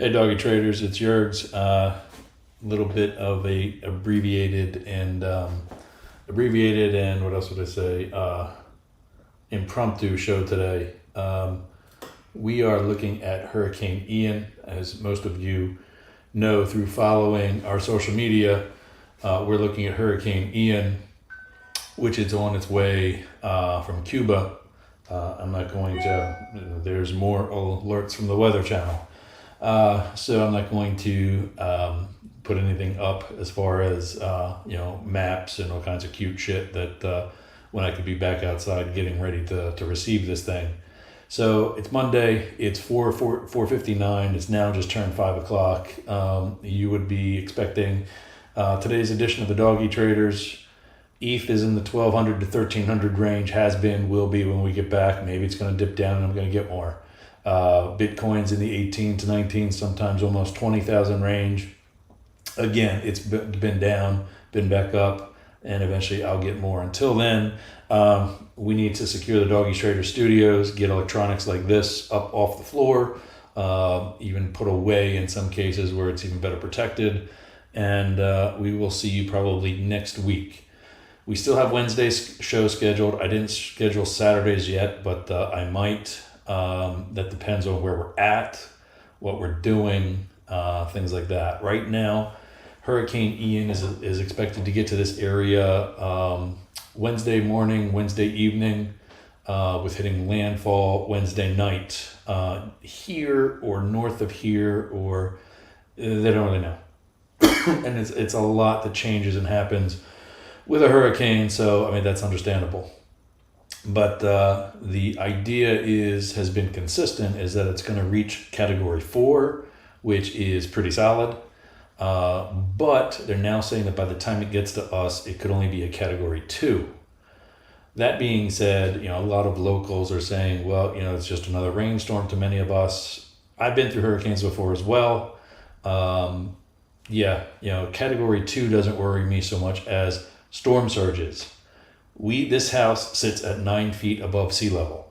Hey, Doggy Traders, it's Yergs. A little bit of a abbreviated and what else would I say? Impromptu show today. We are looking at Hurricane Ian, as most of you know through following our social media. We're looking at Hurricane Ian, which is on its way from Cuba. I'm not going to. There's more alerts from the Weather Channel. So I'm not going to put anything up as far as maps and all kinds of cute shit that when I could be back outside getting ready to receive this thing. So it's Monday. It's 4:59. It's now just turned 5:00. You would be expecting today's edition of the Doggy Traders. ETH is in the 1,200 to 1,300 range. Has been, will be when we get back. Maybe it's going to dip down and I'm going to get more. Bitcoin's in the 18 to 19, sometimes almost 20,000 range. Again, it's been down, been back up, and eventually I'll get more. Until then, we need to secure the Doggy Trader Studios, get electronics like this up off the floor, even put away in some cases where it's even better protected. And we will see you probably next week. We still have Wednesday's show scheduled. I didn't schedule Saturdays yet, but I might. That depends on where we're at, what we're doing, things like that. Right now, Hurricane Ian is expected to get to this area Wednesday morning, Wednesday evening, with hitting landfall Wednesday night here or north of here, or they don't really know. And it's a lot that changes and happens with a hurricane, so I mean that's understandable. But the idea has been consistent, is that it's going to reach Category 4, which is pretty solid. But they're now saying that by the time it gets to us, it could only be a Category 2. That being said, a lot of locals are saying, well, it's just another rainstorm to many of us. I've been through hurricanes before as well. Category 2 doesn't worry me so much as storm surges. This house sits at 9 feet above sea level,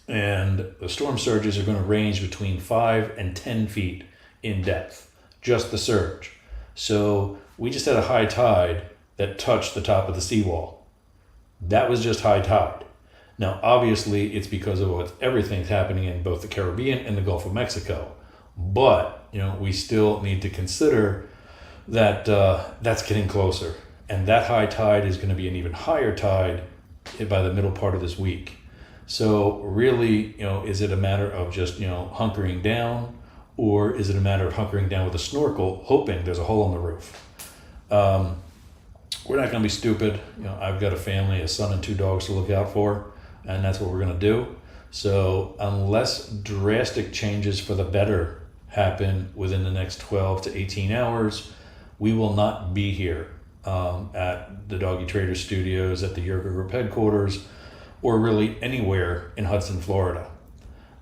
and the storm surges are going to range between 5 and 10 feet in depth, just the surge. So we just had a high tide that touched the top of the seawall. That was just high tide. Now, obviously, it's because of everything's happening in both the Caribbean and the Gulf of Mexico. But, we still need to consider that that's getting closer. And that high tide is going to be an even higher tide by the middle part of this week. So really, is it a matter of just, hunkering down, or is it a matter of hunkering down with a snorkel, hoping there's a hole in the roof? We're not going to be stupid. I've got a family, a son and 2 dogs to look out for, and that's what we're going to do. So unless drastic changes for the better happen within the next 12 to 18 hours, we will not be here at the Doggy Trader Studios, at the Yerga Group headquarters, or really anywhere in Hudson, Florida.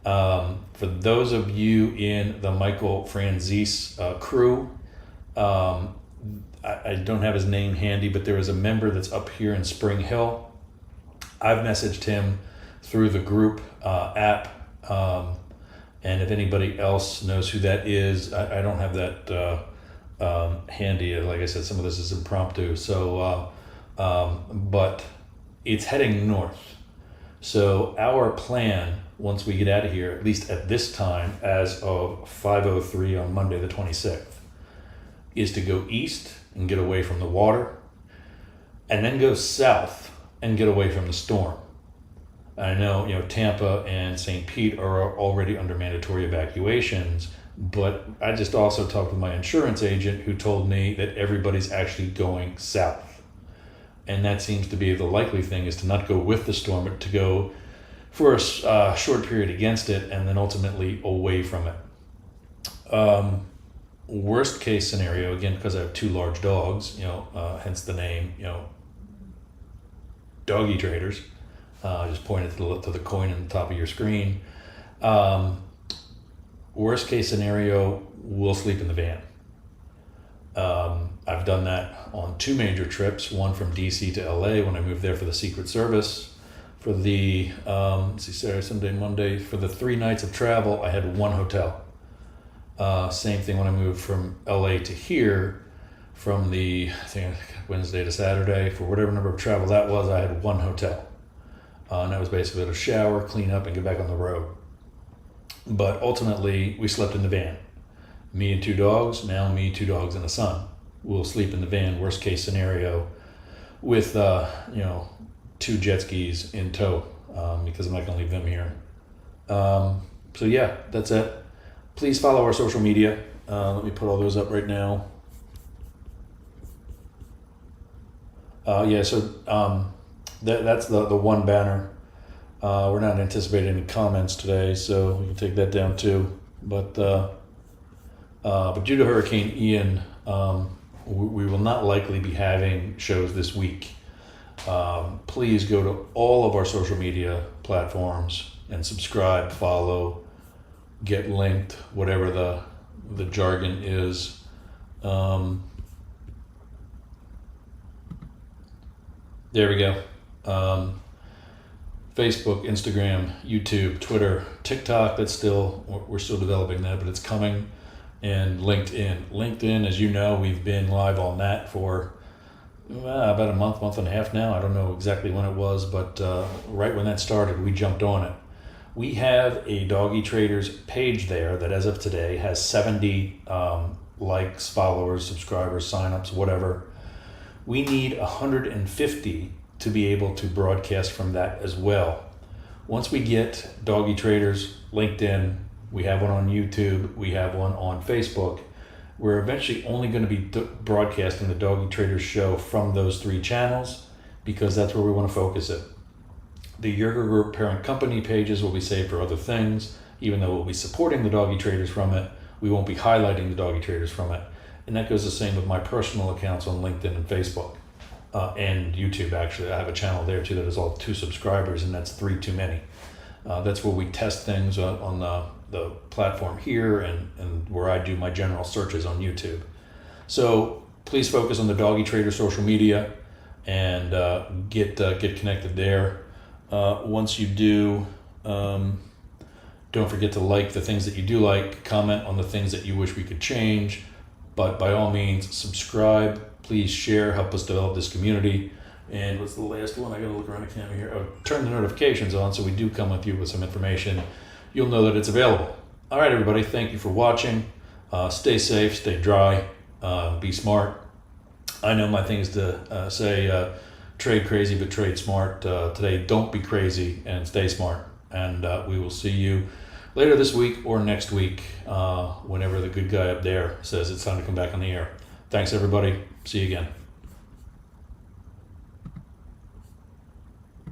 For those of you in the Michael Franzese crew, I don't have his name handy, but there is a member that's up here in Spring Hill. I've messaged him through the group app, and if anybody else knows who that is, I don't have that handy. Like I said, some of this is impromptu. So, but it's heading north. So our plan, once we get out of here, at least at this time, as of 5:03 on Monday the 26th, is to go east and get away from the water, and then go south and get away from the storm. I know, Tampa and St. Pete are already under mandatory evacuations. But I just also talked with my insurance agent, who told me that everybody's actually going south. And that seems to be the likely thing, is to not go with the storm, but to go for a short period against it, and then ultimately away from it. Worst case scenario, again, because I have 2 large dogs, hence the name, Doggy Traders. Just pointed to the coin on the top of your screen. Worst case scenario, we'll sleep in the van. I've done that on 2 major trips, one from DC to LA when I moved there for the Secret Service. For the, Saturday, Sunday, Monday, for the 3 nights of travel, I had 1 hotel. Same thing when I moved from LA to here, from the I think Wednesday to Saturday, for whatever number of travel that was, I had one hotel. And that was basically to shower, clean up, and get back on the road. But ultimately, we slept in the van. Me and 2 dogs, now me, 2 dogs, and a son. We'll sleep in the van, worst case scenario, with 2 jet skis in tow, because I'm not going to leave them here. So yeah, that's it. Please follow our social media. Let me put all those up right now. That's the one banner. We're not anticipating any comments today, so we can take that down too. But due to Hurricane Ian, we will not likely be having shows this week. Please go to all of our social media platforms and subscribe, follow, get linked, whatever the jargon is. There we go. Facebook, Instagram, YouTube, Twitter, TikTok. We're still developing that, but it's coming. And LinkedIn. LinkedIn, as you know, we've been live on that for about a month and a half now. I don't know exactly when it was, but right when that started, we jumped on it. We have a Doggy Traders page there that as of today has 70 likes, followers, subscribers, signups, whatever. We need 150 to be able to broadcast from that as well. Once we get Doggy Traders, LinkedIn, we have one on YouTube, we have one on Facebook, we're eventually only going to be broadcasting the Doggy Traders show from those 3 channels, because that's where we want to focus it. The Yerger Group parent company pages will be saved for other things. Even though we'll be supporting the Doggy Traders from it, we won't be highlighting the Doggy Traders from it. And that goes the same with my personal accounts on LinkedIn and Facebook. And YouTube, actually. I have a channel there too that is all 2 subscribers, and that's 3 too many. That's where we test things on the platform here and where I do my general searches on YouTube. So please focus on the Doggy Trader social media and get connected there. Once you do, don't forget to like the things that you do like, comment on the things that you wish we could change, but by all means, subscribe. Please share, help us develop this community. And what's the last one? I gotta look around the camera here. Oh, turn the notifications on so we do come with you with some information. You'll know that it's available. All right, everybody, thank you for watching. Stay safe, stay dry, be smart. I know my thing is to say trade crazy, but trade smart. Today, don't be crazy and stay smart. And we will see you later this week or next week, whenever the good guy up there says it's time to come back on the air. Thanks, everybody. See you again.